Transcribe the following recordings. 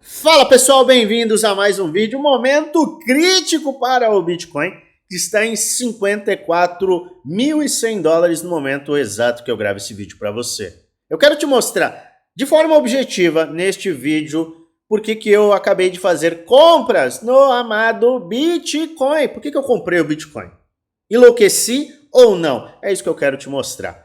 Fala pessoal, bem-vindos a mais um vídeo. Momento crítico para o Bitcoin, que está em 54.100 dólares no momento exato que eu gravo esse vídeo para você. Eu quero te mostrar de forma objetiva neste vídeo por que eu acabei de fazer compras no amado Bitcoin. Por que eu comprei o Bitcoin? Enlouqueci ou não? É isso que eu quero te mostrar.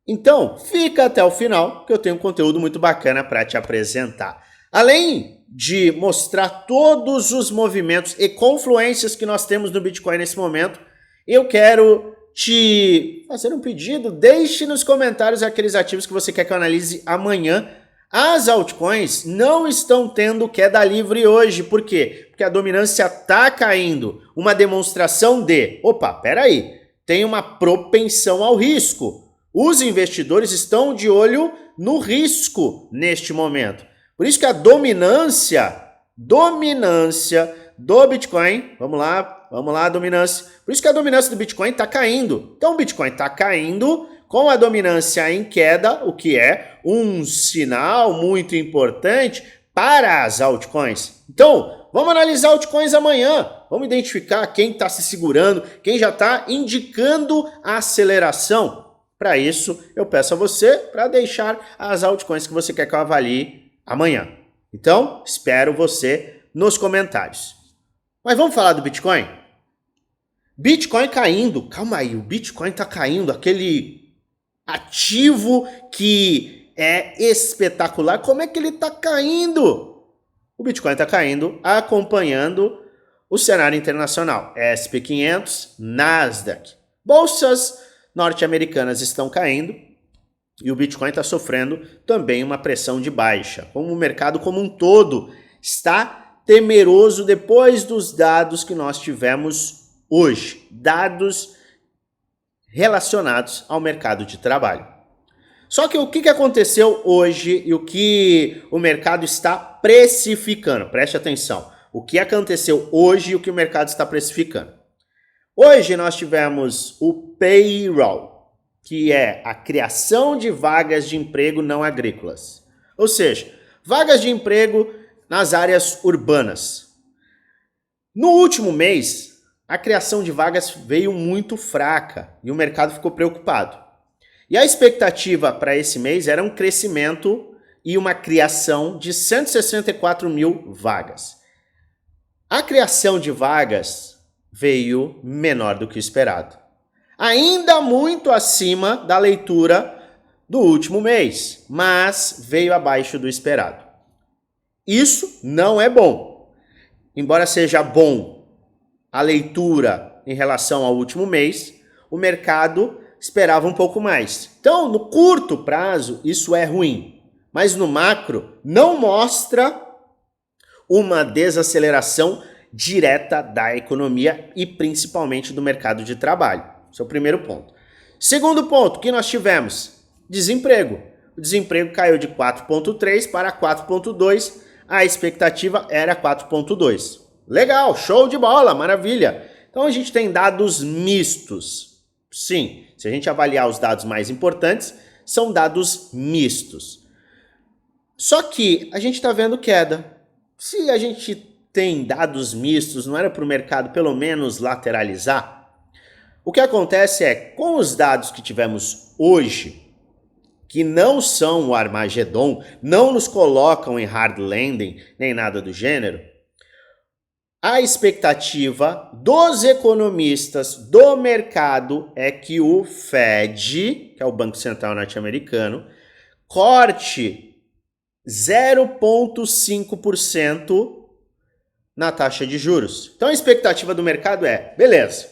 Então, fica até o final que eu tenho um conteúdo muito bacana para te apresentar. Além de mostrar todos os movimentos e confluências que nós temos no Bitcoin nesse momento, eu quero te fazer um pedido. Deixe nos comentários aqueles ativos que você quer que eu analise amanhã. As altcoins não estão tendo queda livre hoje. Por quê? Porque a dominância está caindo. Uma demonstração de, peraí, tem uma propensão ao risco. Os investidores estão de olho no risco neste momento. Por isso que a dominância do Bitcoin, vamos lá, dominância. Por isso que a dominância do Bitcoin está caindo. Então o Bitcoin está caindo com a dominância em queda, o que é um sinal muito importante para as altcoins. Então, vamos analisar altcoins amanhã. Vamos identificar quem está se segurando, quem já está indicando a aceleração. Para isso, eu peço a você para deixar as altcoins que você quer que eu avalie amanhã. Então, espero você nos comentários. Mas vamos falar do Bitcoin? Bitcoin caindo. Calma aí, o Bitcoin está caindo. Aquele ativo que é espetacular. Como é que ele está caindo? O Bitcoin está caindo acompanhando o cenário internacional. S&P 500, Nasdaq. Bolsas norte-americanas estão caindo. E o Bitcoin está sofrendo também uma pressão de baixa. Como o mercado como um todo está temeroso depois dos dados que nós tivemos hoje. Dados relacionados ao mercado de trabalho. Só que o que aconteceu hoje e o que o mercado está precificando? Preste atenção. O que aconteceu hoje e o que o mercado está precificando. Hoje nós tivemos o payroll, que é a criação de vagas de emprego não agrícolas. Ou seja, vagas de emprego nas áreas urbanas. No último mês, a criação de vagas veio muito fraca e o mercado ficou preocupado. E a expectativa para esse mês era um crescimento e uma criação de 164 mil vagas. A criação de vagas veio menor do que o esperado. Ainda muito acima da leitura do último mês, mas veio abaixo do esperado. Isso não é bom. Embora seja bom a leitura em relação ao último mês, o mercado esperava um pouco mais. Então, no curto prazo, isso é ruim. Mas no macro, não mostra uma desaceleração direta da economia e principalmente do mercado de trabalho. Esse é o primeiro ponto. Segundo ponto, que nós tivemos? Desemprego. O desemprego caiu de 4,3 para 4,2. A expectativa era 4,2. Legal, show de bola, maravilha. Então a gente tem dados mistos. Sim, se a gente avaliar os dados mais importantes, são dados mistos. Só que a gente está vendo queda. Se a gente tem dados mistos, não era para o mercado pelo menos lateralizar? O que acontece é, com os dados que tivemos hoje, que não são o Armagedon, não nos colocam em hard landing, nem nada do gênero, a expectativa dos economistas do mercado é que o Fed, que é o Banco Central norte-americano, corte 0,5% na taxa de juros. Então a expectativa do mercado é, beleza,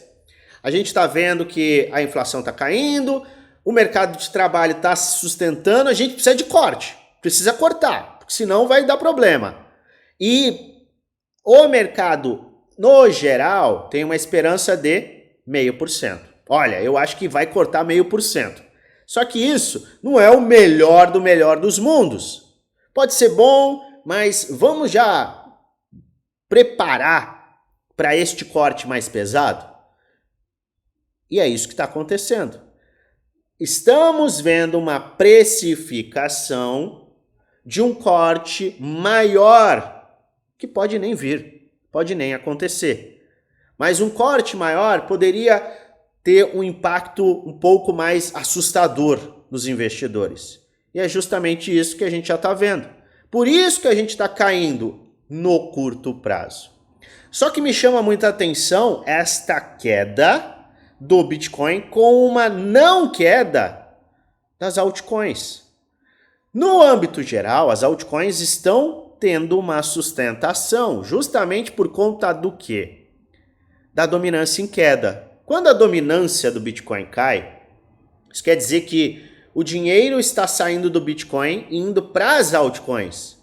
a gente está vendo que a inflação está caindo, o mercado de trabalho está se sustentando, a gente precisa de corte, precisa cortar, porque senão vai dar problema. E o mercado, no geral, tem uma esperança de 0,5%. Olha, eu acho que vai cortar 0,5%. Só que isso não é o melhor do melhor dos mundos. Pode ser bom, mas vamos já preparar para este corte mais pesado? E é isso que está acontecendo. Estamos vendo uma precificação de um corte maior que pode nem vir, pode nem acontecer. Mas um corte maior poderia ter um impacto um pouco mais assustador nos investidores. E é justamente isso que a gente já está vendo. Por isso que a gente está caindo no curto prazo. Só que me chama muita atenção esta queda do Bitcoin com uma não queda das altcoins. No âmbito geral, as altcoins estão tendo uma sustentação justamente por conta do quê? Da dominância em queda. Quando a dominância do Bitcoin cai, isso quer dizer que o dinheiro está saindo do Bitcoin e indo para as altcoins.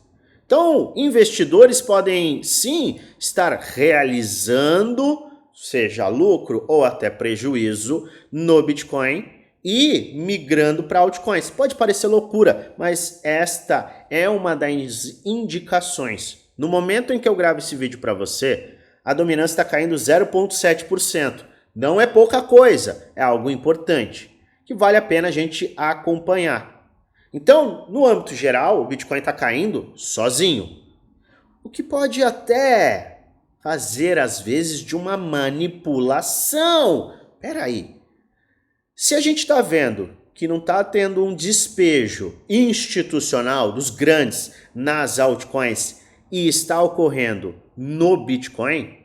Então, investidores podem sim estar realizando, seja lucro ou até prejuízo, no Bitcoin e migrando para altcoins. Pode parecer loucura, mas esta é uma das indicações. No momento em que eu gravo esse vídeo para você, a dominância está caindo 0,7%. Não é pouca coisa, é algo importante, que vale a pena a gente acompanhar. Então, no âmbito geral, o Bitcoin está caindo sozinho. O que pode até fazer, às vezes, de uma manipulação. Peraí. Se a gente está vendo que não está tendo um despejo institucional dos grandes nas altcoins e está ocorrendo no Bitcoin,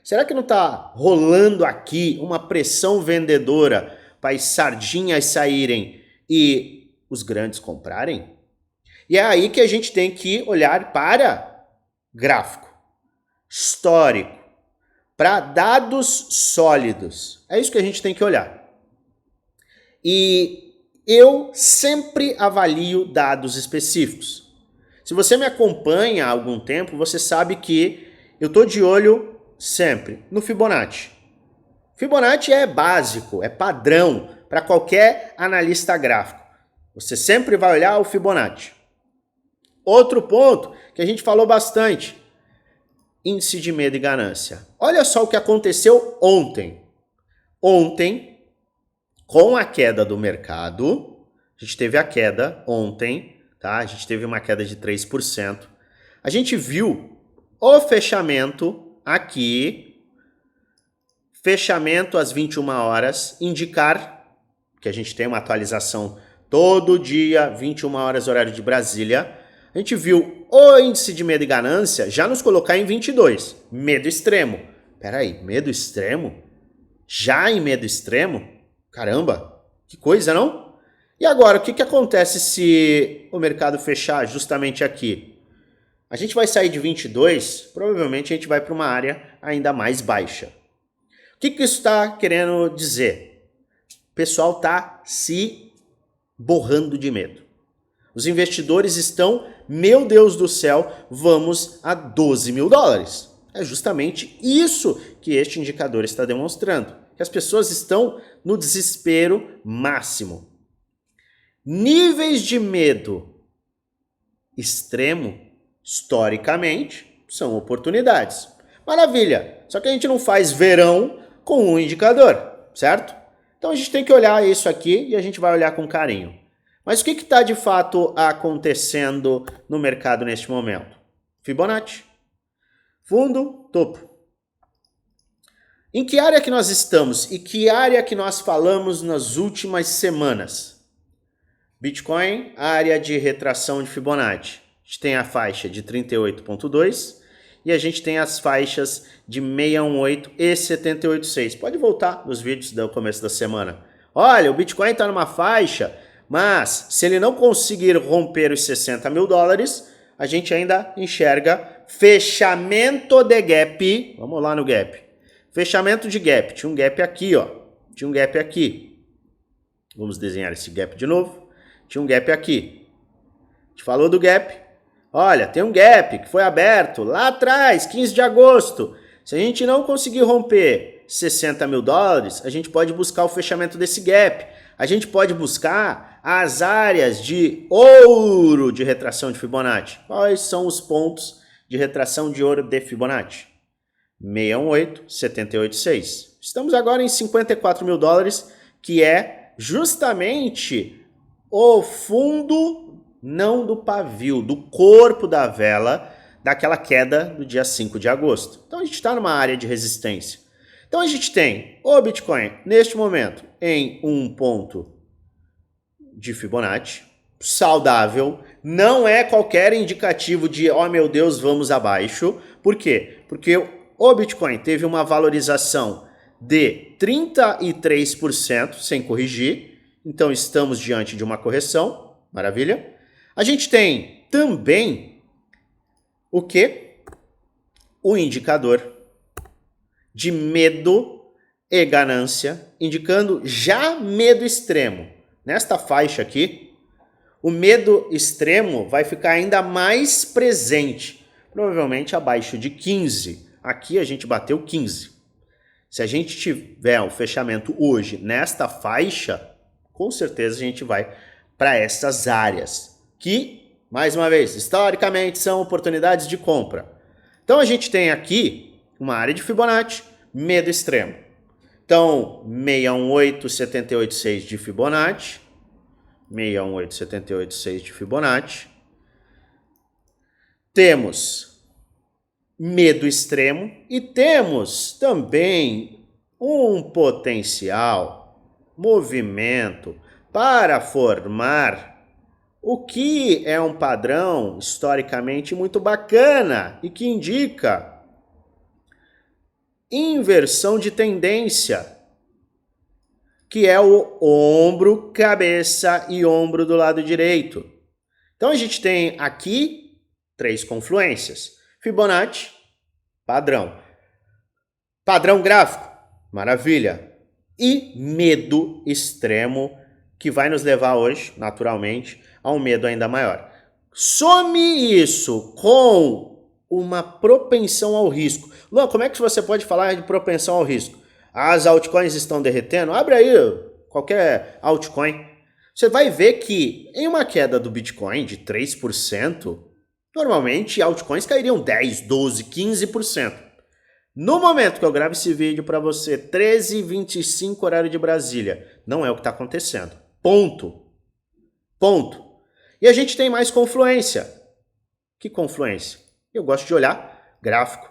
será que não está rolando aqui uma pressão vendedora para as sardinhas saírem e os grandes comprarem? E é aí que a gente tem que olhar para gráfico, histórico, para dados sólidos. É isso que a gente tem que olhar. E eu sempre avalio dados específicos. Se você me acompanha há algum tempo, você sabe que eu estou de olho sempre no Fibonacci. Fibonacci é básico, é padrão para qualquer analista gráfico. Você sempre vai olhar o Fibonacci. Outro ponto que a gente falou bastante, índice de medo e ganância. Olha só o que aconteceu ontem. Ontem, com a queda do mercado, a gente teve a queda ontem, tá? A gente teve uma queda de 3%. A gente viu o fechamento aqui, fechamento às 21 horas, indicar que a gente tem uma atualização todo dia, 21 horas, horário de Brasília. A gente viu o índice de medo e ganância já nos colocar em 22. Medo extremo. Peraí, medo extremo? Já em medo extremo? Caramba, que coisa, não? E agora, o que acontece se o mercado fechar justamente aqui? A gente vai sair de 22, provavelmente a gente vai para uma área ainda mais baixa. O que isso está querendo dizer? O pessoal está se borrando de medo. Os investidores estão, meu Deus do céu, vamos a 12 mil dólares. É justamente isso que este indicador está demonstrando. Que as pessoas estão no desespero máximo. Níveis de medo extremo, historicamente, são oportunidades. Maravilha! Só que a gente não faz verão com um indicador, certo? Então a gente tem que olhar isso aqui e a gente vai olhar com carinho. Mas o que está de fato acontecendo no mercado neste momento? Fibonacci. Fundo, topo. Em que área que nós estamos e que área que nós falamos nas últimas semanas? Bitcoin, área de retração de Fibonacci. A gente tem a faixa de 38,2 e a gente tem as faixas de 618 e 78,6. Pode voltar nos vídeos do começo da semana. Olha, o Bitcoin está numa faixa, mas se ele não conseguir romper os 60 mil dólares, a gente ainda enxerga fechamento de gap. Vamos lá no gap. Fechamento de gap. Tinha um gap aqui, ó. Tinha um gap aqui. Vamos desenhar esse gap de novo. Tinha um gap aqui. A gente falou do gap. Olha, tem um gap que foi aberto lá atrás, 15 de agosto. Se a gente não conseguir romper 60 mil dólares, a gente pode buscar o fechamento desse gap. A gente pode buscar as áreas de ouro de retração de Fibonacci. Quais são os pontos de retração de ouro de Fibonacci? 618, 78,6. Estamos agora em 54 mil dólares, que é justamente o fundo, não do pavio, do corpo da vela daquela queda do dia 5 de agosto. Então a gente está numa área de resistência. Então a gente tem o Bitcoin neste momento em um ponto de Fibonacci, saudável, não é qualquer indicativo de, oh meu Deus, vamos abaixo. Por quê? Porque o Bitcoin teve uma valorização de 33% sem corrigir, então estamos diante de uma correção, maravilha. A gente tem também o quê? O indicador de medo e ganância, indicando já medo extremo. Nesta faixa aqui, o medo extremo vai ficar ainda mais presente, provavelmente abaixo de 15. Aqui a gente bateu 15. Se a gente tiver um fechamento hoje nesta faixa, com certeza a gente vai para essas áreas, que, mais uma vez, historicamente são oportunidades de compra. Então a gente tem aqui uma área de Fibonacci, medo extremo. Então, 618,786 de Fibonacci, 618,786 de Fibonacci. Temos medo extremo e temos também um potencial movimento para formar o que é um padrão historicamente muito bacana e que indica inversão de tendência, que é o ombro, cabeça e ombro do lado direito. Então a gente tem aqui 3 confluências. Fibonacci, padrão. Padrão gráfico, maravilha. E medo extremo, que vai nos levar hoje, naturalmente, a um medo ainda maior. Some isso com uma propensão ao risco. Luan, como é que você pode falar de propensão ao risco? As altcoins estão derretendo? Abre aí qualquer altcoin. Você vai ver que em uma queda do Bitcoin de 3%, normalmente altcoins cairiam 10, 12, 15%. No momento que eu gravo esse vídeo para você, 13h25 horário de Brasília, não é o que está acontecendo. Ponto. E a gente tem mais confluência. Que confluência? Eu gosto de olhar gráfico.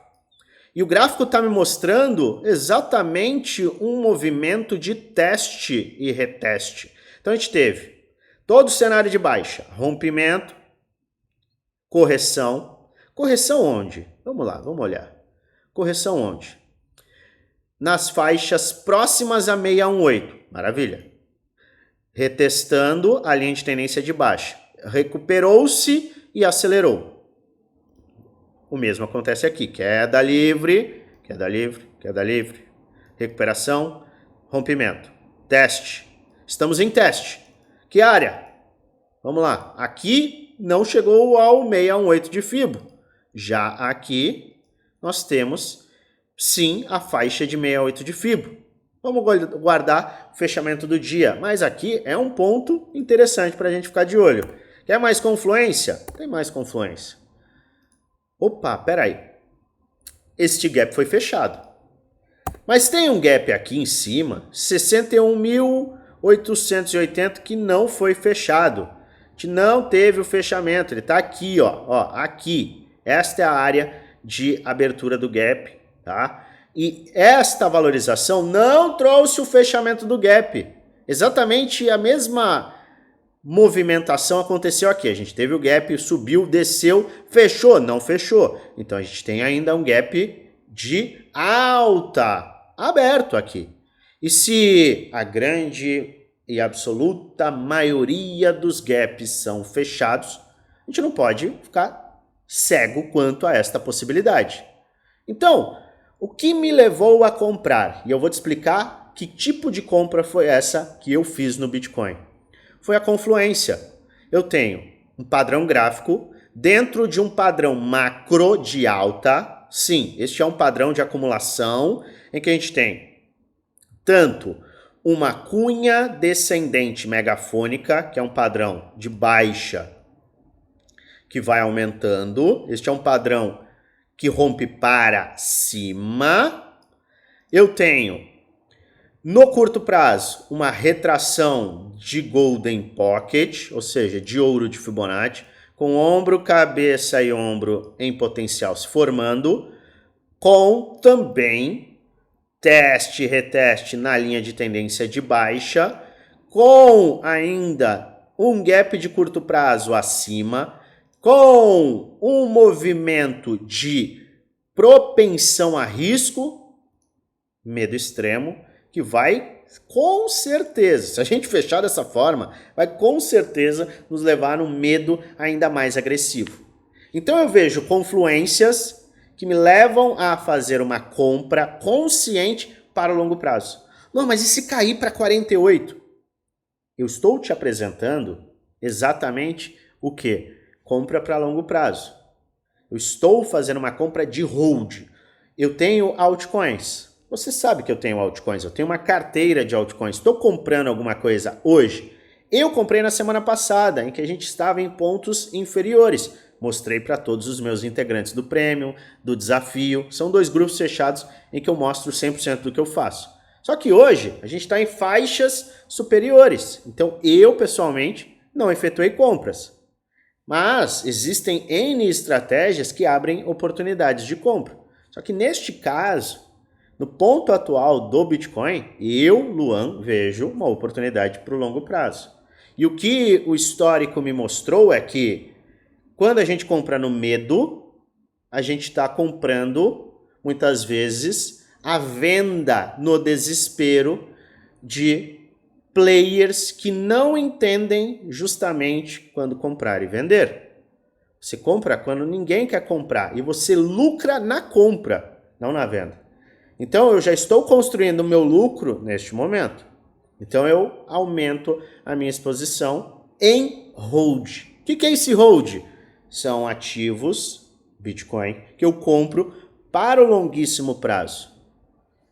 E o gráfico está me mostrando exatamente um movimento de teste e reteste. Então a gente teve todo o cenário de baixa, rompimento, correção. Correção onde? Vamos lá, vamos olhar. Correção onde? Nas faixas próximas a 618. Maravilha. Retestando a linha de tendência de baixa. Recuperou-se e acelerou. O mesmo acontece aqui. Queda livre, queda livre, queda livre. Recuperação, rompimento. Teste. Estamos em teste. Que área? Vamos lá. Aqui não chegou ao 618 de Fibo. Já aqui nós temos, sim, a faixa de 68 de Fibo. Vamos guardar o fechamento do dia. Mas aqui é um ponto interessante para a gente ficar de olho. Quer mais confluência? Tem mais confluência. Opa, peraí. Este gap foi fechado. Mas tem um gap aqui em cima, 61.880, que não foi fechado. A gente não teve o fechamento. Ele está aqui, ó, aqui. Esta é a área de abertura do gap, tá? E esta valorização não trouxe o fechamento do gap. Exatamente a mesma movimentação aconteceu aqui. A gente teve o gap, subiu, desceu, fechou, não fechou. Então a gente tem ainda um gap de alta aberto aqui. E se a grande e absoluta maioria dos gaps são fechados, a gente não pode ficar cego quanto a esta possibilidade. Então, o que me levou a comprar? E eu vou te explicar que tipo de compra foi essa que eu fiz no Bitcoin. Foi a confluência. Eu tenho um padrão gráfico dentro de um padrão macro de alta. Sim, este é um padrão de acumulação em que a gente tem tanto uma cunha descendente megafônica, que é um padrão de baixa que vai aumentando. Este é um padrão que rompe para cima. Eu tenho no curto prazo, uma retração de Golden Pocket, ou seja, de ouro de Fibonacci, com ombro, cabeça e ombro em potencial se formando, com também teste e reteste na linha de tendência de baixa, com ainda um gap de curto prazo acima, com um movimento de propensão a risco, medo extremo, que vai com certeza, se a gente fechar dessa forma, vai com certeza nos levar a um medo ainda mais agressivo. Então eu vejo confluências que me levam a fazer uma compra consciente para o longo prazo. Não, mas e se cair para 48? Eu estou te apresentando exatamente o que? Compra para longo prazo. Eu estou fazendo uma compra de hold. Eu tenho altcoins. Você sabe que eu tenho altcoins. Eu tenho uma carteira de altcoins. Estou comprando alguma coisa hoje. Eu comprei na semana passada, em que a gente estava em pontos inferiores. Mostrei para todos os meus integrantes do Premium, do Desafio. São 2 grupos fechados em que eu mostro 100% do que eu faço. Só que hoje a gente está em faixas superiores. Então eu, pessoalmente, não efetuei compras. Mas existem N estratégias que abrem oportunidades de compra. Só que neste caso, no ponto atual do Bitcoin, eu, Luan, vejo uma oportunidade para o longo prazo. E o que o histórico me mostrou é que quando a gente compra no medo, a gente está comprando, muitas vezes, a venda no desespero de players que não entendem justamente quando comprar e vender. Você compra quando ninguém quer comprar e você lucra na compra, não na venda. Então eu já estou construindo o meu lucro neste momento. Então eu aumento a minha exposição em hold. O que é esse hold? São ativos, Bitcoin, que eu compro para o longuíssimo prazo,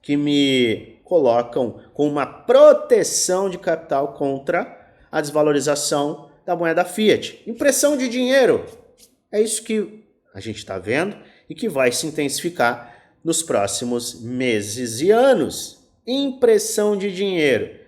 que me colocam com uma proteção de capital contra a desvalorização da moeda fiat. Impressão de dinheiro. É isso que a gente está vendo e que vai se intensificar nos próximos meses e anos. Impressão de dinheiro.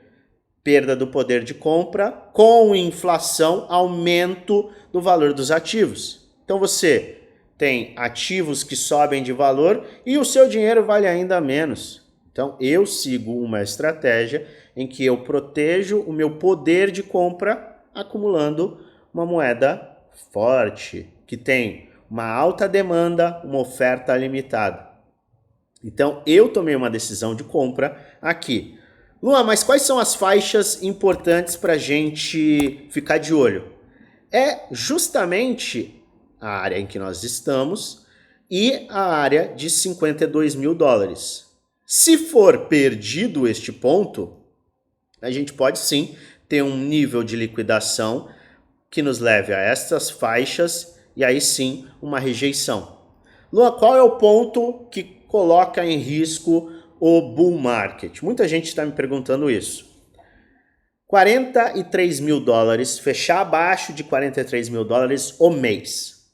Perda do poder de compra, com inflação, aumento do valor dos ativos. Então você tem ativos que sobem de valor e o seu dinheiro vale ainda menos. Então eu sigo uma estratégia em que eu protejo o meu poder de compra acumulando uma moeda forte, que tem uma alta demanda, uma oferta limitada. Então eu tomei uma decisão de compra aqui. Luan, mas quais são as faixas importantes para a gente ficar de olho? É justamente a área em que nós estamos e a área de 52 mil dólares. Se for perdido este ponto, a gente pode sim ter um nível de liquidação que nos leve a estas faixas e aí sim uma rejeição. Luan, qual é o ponto que coloca em risco o bull market? Muita gente está me perguntando isso. 43 mil dólares, fechar abaixo de 43 mil dólares o mês.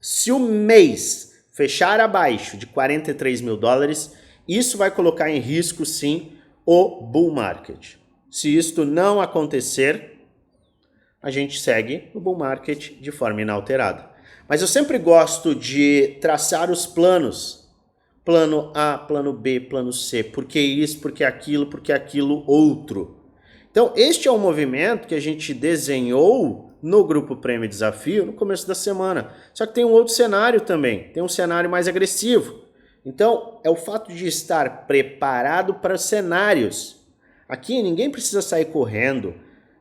Se o mês fechar abaixo de 43 mil dólares, isso vai colocar em risco sim o bull market. Se isto não acontecer, a gente segue o bull market de forma inalterada. Mas eu sempre gosto de traçar os planos. Plano A, plano B, plano C. Por que isso, por que aquilo outro. Então, este é um movimento que a gente desenhou no Grupo Prêmio Desafio no começo da semana. Só que tem um outro cenário também. Tem um cenário mais agressivo. Então, é o fato de estar preparado para os cenários. Aqui ninguém precisa sair correndo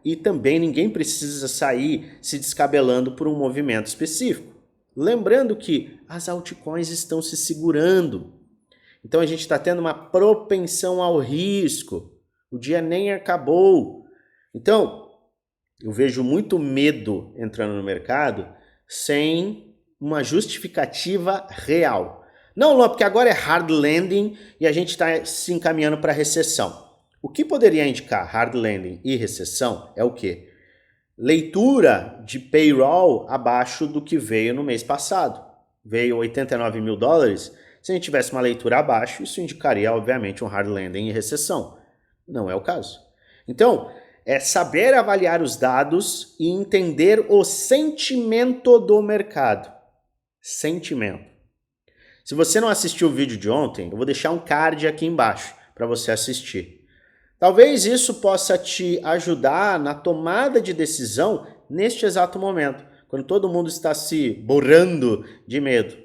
e também ninguém precisa sair se descabelando por um movimento específico. Lembrando que as altcoins estão se segurando. Então a gente está tendo uma propensão ao risco. O dia nem acabou. Então, eu vejo muito medo entrando no mercado sem uma justificativa real. Não, Luan, porque agora é hard landing e a gente está se encaminhando para recessão. O que poderia indicar hard landing e recessão é o quê? Leitura de payroll abaixo do que veio no mês passado. Veio 89 mil dólares. Se a gente tivesse uma leitura abaixo, isso indicaria, obviamente, um hard landing e recessão. Não é o caso. Então, É saber avaliar os dados e entender o sentimento do mercado. Sentimento. Se você não assistiu o vídeo de ontem, eu vou deixar um card aqui embaixo para você assistir. Talvez isso possa te ajudar na tomada de decisão neste exato momento, quando todo mundo está se borrando de medo.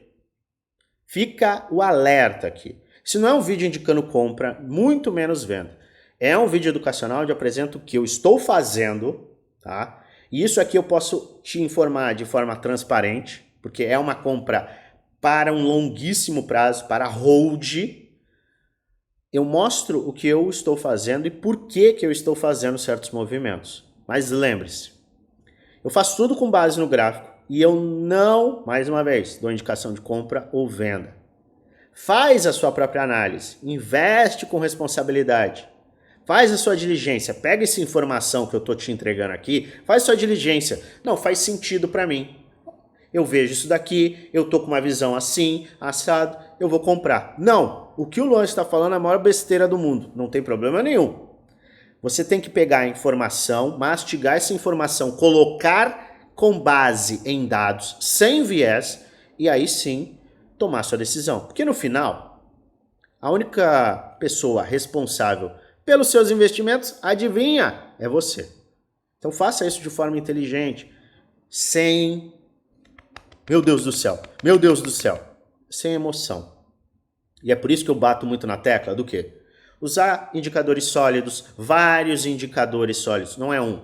Fica o alerta aqui. Isso não é um vídeo indicando compra, muito menos venda. É um vídeo educacional onde eu apresento o que eu estou fazendo, tá? E isso aqui eu posso te informar de forma transparente, porque é uma compra para um longuíssimo prazo, para hold. Eu mostro o que eu estou fazendo e por que eu estou fazendo certos movimentos. Mas lembre-se, eu faço tudo com base no gráfico e eu não, mais uma vez, dou indicação de compra ou venda. Faz a sua própria análise, investe com responsabilidade. Faz a sua diligência, pega essa informação que eu estou te entregando aqui, faz sua diligência. Não, faz sentido para mim. Eu vejo isso daqui, eu estou com uma visão assim, assado, eu vou comprar. Não, o que o Luan está falando é a maior besteira do mundo, não tem problema nenhum. Você tem que pegar a informação, mastigar essa informação, colocar com base em dados, sem viés, e aí sim tomar sua decisão. Porque no final, a única pessoa responsável pelos seus investimentos, adivinha, é você. Então faça isso de forma inteligente, sem, meu Deus do céu, sem emoção. E é por isso que eu bato muito na tecla do quê? Usar indicadores sólidos, vários indicadores sólidos, não é um,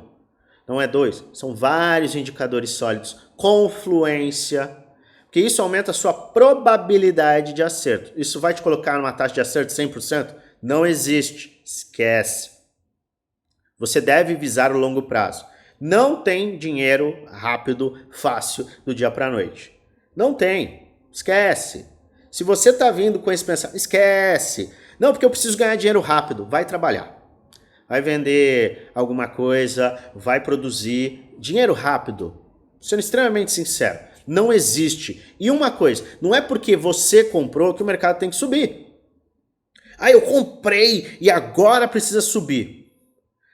não é dois, são vários indicadores sólidos, confluência, porque isso aumenta a sua probabilidade de acerto. Isso vai te colocar numa taxa de acerto 100%? Não existe. Esquece. Você deve visar o longo prazo. Não tem dinheiro rápido, fácil, do dia para a noite. Não tem. Esquece. Se você está vindo com esse pensamento, esquece. Não, porque eu preciso ganhar dinheiro rápido. Vai trabalhar. Vai vender alguma coisa, vai produzir. Dinheiro rápido. Sendo extremamente sincero, não existe. E uma coisa, não é porque você comprou que o mercado tem que subir. Ah, eu comprei e agora precisa subir.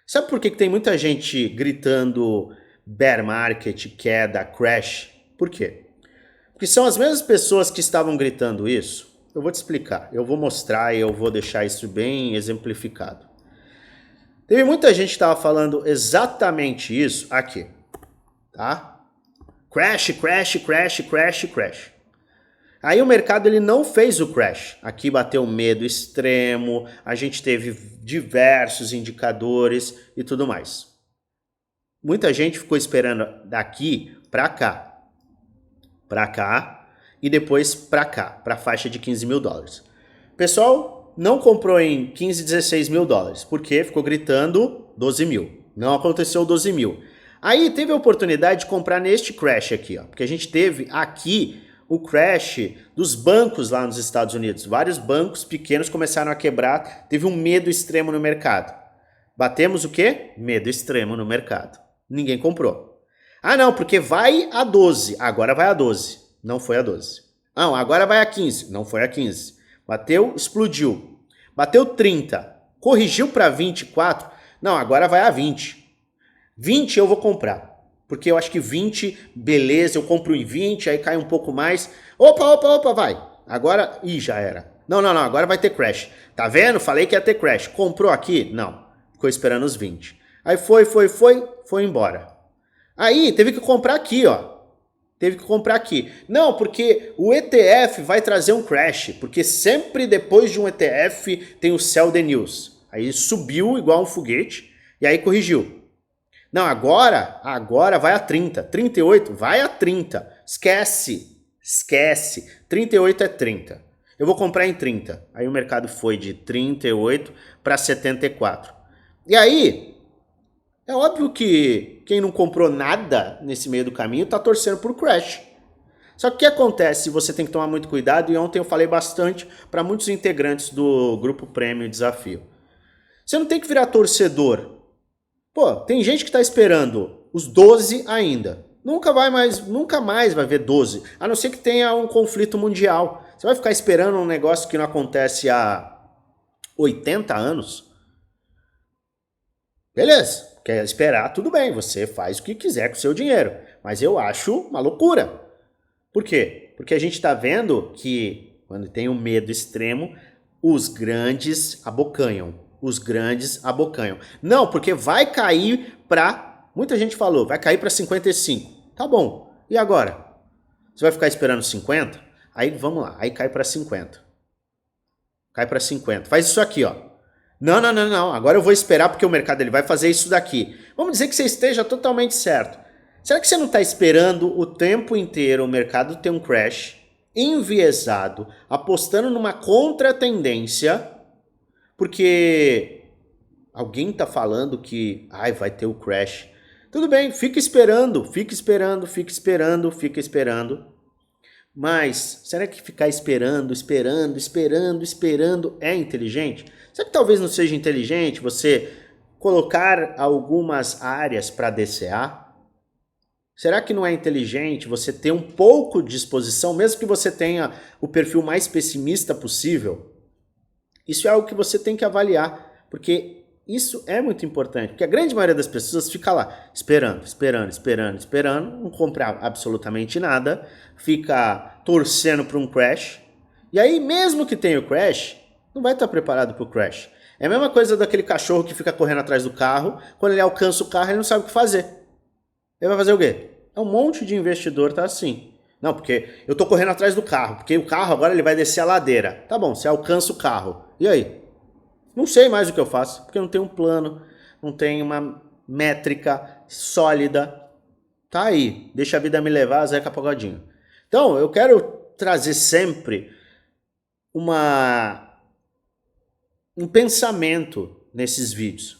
Sabe por que tem muita gente gritando bear market, queda, crash? Por quê? Porque são as mesmas pessoas que estavam gritando isso. Eu vou te explicar, eu vou mostrar e eu vou deixar isso bem exemplificado. Teve muita gente que estava falando exatamente isso aqui, tá? Crash, crash, crash, crash, crash. Aí o mercado ele não fez o crash. Aqui bateu medo extremo, a gente teve diversos indicadores e tudo mais. Muita gente ficou esperando daqui para cá e depois para cá, para a faixa de 15 mil dólares. O pessoal não comprou em 15, 16 mil dólares, porque ficou gritando 12 mil. Não aconteceu 12 mil. Aí teve a oportunidade de comprar neste crash aqui, ó, porque a gente teve aqui o crash dos bancos lá nos Estados Unidos. Vários bancos pequenos começaram a quebrar, teve um medo extremo no mercado. Batemos o quê? Medo extremo no mercado. Ninguém comprou. Ah não, porque vai a 12, agora vai a 12. Não foi a 12. Não, agora vai a 15, não foi a 15. Bateu, explodiu. Bateu 30, corrigiu para 24, não, agora vai a 20. 20 eu vou comprar. Porque eu acho que 20, beleza, eu compro em 20, aí cai um pouco mais. Opa, vai. Agora, já era. Não, agora vai ter crash. Tá vendo? Falei que ia ter crash. Comprou aqui? Não. Ficou esperando os 20. Aí foi embora. Aí teve que comprar aqui, ó. Teve que comprar aqui. Não, porque o ETF vai trazer um crash. Porque sempre depois de um ETF tem o sell the news. Aí subiu igual um foguete e aí corrigiu. Não, agora vai a 30, 38, vai a 30, esquece, 38 é 30, eu vou comprar em 30, aí o mercado foi de 38 para 74, e aí, é óbvio que quem não comprou nada nesse meio do caminho tá torcendo por crash. Só que o que acontece, você tem que tomar muito cuidado, e ontem eu falei bastante para muitos integrantes do Grupo Prêmio Desafio. Você não tem que virar torcedor. Pô, tem gente que tá esperando os 12 ainda. Nunca mais vai ver 12. A não ser que tenha um conflito mundial. Você vai ficar esperando um negócio que não acontece há 80 anos? Beleza. quer esperar, tudo bem, você faz o que quiser com o seu dinheiro. Mas eu acho uma loucura. Por quê? Porque a gente está vendo que quando tem um medo extremo, os grandes abocanham. Os grandes abocanham. Não, porque vai cair para... Muita gente falou, vai cair para 55. Tá bom. E agora? Você vai ficar esperando 50? Aí vamos lá, aí cai para 50. Cai para 50. Faz isso aqui, ó. Não. Agora eu vou esperar porque o mercado ele vai fazer isso daqui. Vamos dizer que você esteja totalmente certo. Será que você não está esperando o tempo inteiro o mercado ter um crash enviesado, apostando numa contratendência, porque alguém está falando que vai ter o crash? Tudo bem, fica esperando. Mas será que ficar esperando é inteligente? Será que talvez não seja inteligente você colocar algumas áreas para DCA? Será que não é inteligente você ter um pouco de exposição, mesmo que você tenha o perfil mais pessimista possível? Isso é algo que você tem que avaliar, porque isso é muito importante, porque a grande maioria das pessoas fica lá esperando, não compra absolutamente nada, fica torcendo para um crash, e aí mesmo que tenha o crash, não vai estar preparado para o crash. É a mesma coisa daquele cachorro que fica correndo atrás do carro, quando ele alcança o carro ele não sabe o que fazer. Ele vai fazer o quê? Um monte de investidor tá assim. Não, porque eu tô correndo atrás do carro, porque o carro agora ele vai descer a ladeira. Tá bom, você alcança o carro. E aí? Não sei mais o que eu faço, porque eu não tenho um plano, não tenho uma métrica sólida. Tá aí, deixa a vida me levar, Zeca Pagodinho. Então, eu quero trazer sempre um pensamento nesses vídeos.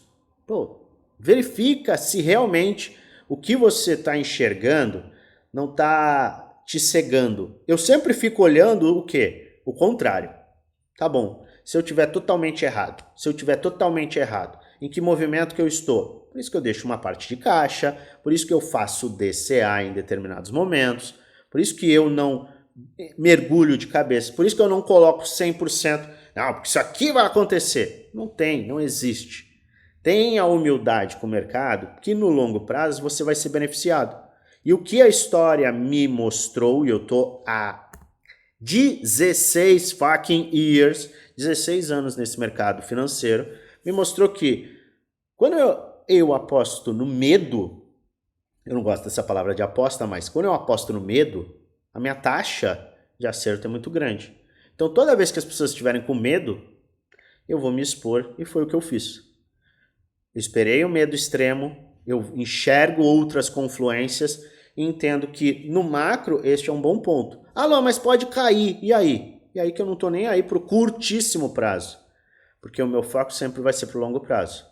Verifica se realmente o que você está enxergando não está te cegando. Eu sempre fico olhando o quê? O contrário. Tá bom. Se eu tiver totalmente errado, em que movimento que eu estou? Por isso que eu deixo uma parte de caixa, por isso que eu faço DCA em determinados momentos, por isso que eu não mergulho de cabeça, por isso que eu não coloco 100%. Não, porque isso aqui vai acontecer. Não existe. Tenha humildade com o mercado, que no longo prazo você vai ser beneficiado. E o que a história me mostrou, e eu tô há 16 fucking years, 16 anos nesse mercado financeiro, me mostrou que quando eu aposto no medo, eu não gosto dessa palavra de aposta, mas quando eu aposto no medo, a minha taxa de acerto é muito grande. Então toda vez que as pessoas estiverem com medo, eu vou me expor, e foi o que eu fiz. Eu esperei o medo extremo, eu enxergo outras confluências e entendo que no macro este é um bom ponto. Alô, mas pode cair, e aí? E aí que eu não estou nem aí para o curtíssimo prazo, porque o meu foco sempre vai ser para o longo prazo.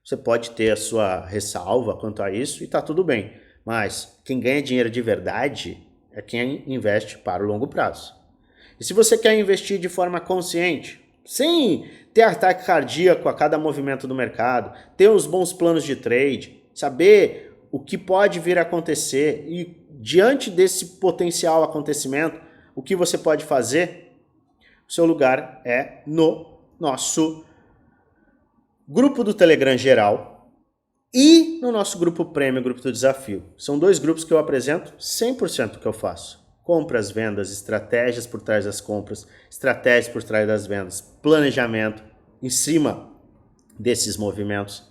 Você pode ter a sua ressalva quanto a isso e tá tudo bem, mas quem ganha dinheiro de verdade é quem investe para o longo prazo. E se você quer investir de forma consciente, sem ter ataque cardíaco a cada movimento do mercado, ter os bons planos de trade, saber o que pode vir a acontecer e diante desse potencial acontecimento, o que você pode fazer, o seu lugar é no nosso grupo do Telegram geral e no nosso grupo Premium, grupo do desafio. São dois grupos que eu apresento 100% do que eu faço. Compras, vendas, estratégias por trás das compras, estratégias por trás das vendas, planejamento em cima desses movimentos.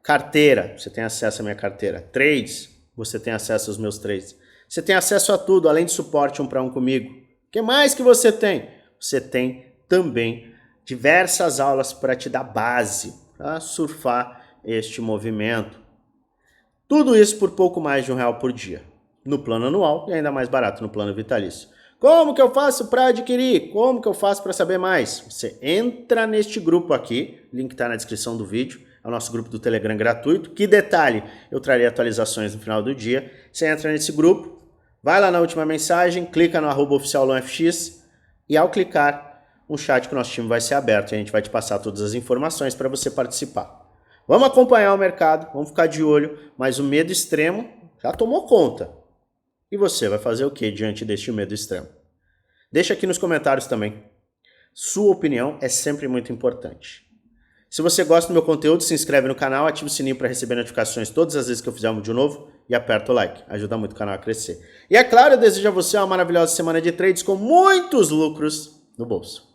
Carteira, você tem acesso à minha carteira. Trades, você tem acesso aos meus trades. Você tem acesso a tudo, além de suporte 1 para 1 comigo. O que mais que você tem? Você tem também diversas aulas para te dar base, para surfar este movimento. Tudo isso por pouco mais de R$1 por dia. No plano anual e ainda mais barato no plano vitalício. Como que eu faço para adquirir? Como que eu faço para saber mais? Você entra neste grupo aqui, link está na descrição do vídeo, é o nosso grupo do Telegram gratuito. Que detalhe, eu trarei atualizações no final do dia. Você entra nesse grupo, vai lá na última mensagem, clica no @oficiallonfx e ao clicar, um chat com o nosso time vai ser aberto e a gente vai te passar todas as informações para você participar. Vamos acompanhar o mercado, vamos ficar de olho, mas o medo extremo já tomou conta. E você vai fazer o que diante deste medo extremo? Deixa aqui nos comentários também. Sua opinião é sempre muito importante. Se você gosta do meu conteúdo, se inscreve no canal, ativa o sininho para receber notificações todas as vezes que eu fizer um vídeo novo e aperta o like. Ajuda muito o canal a crescer. E é claro, eu desejo a você uma maravilhosa semana de trades com muitos lucros no bolso.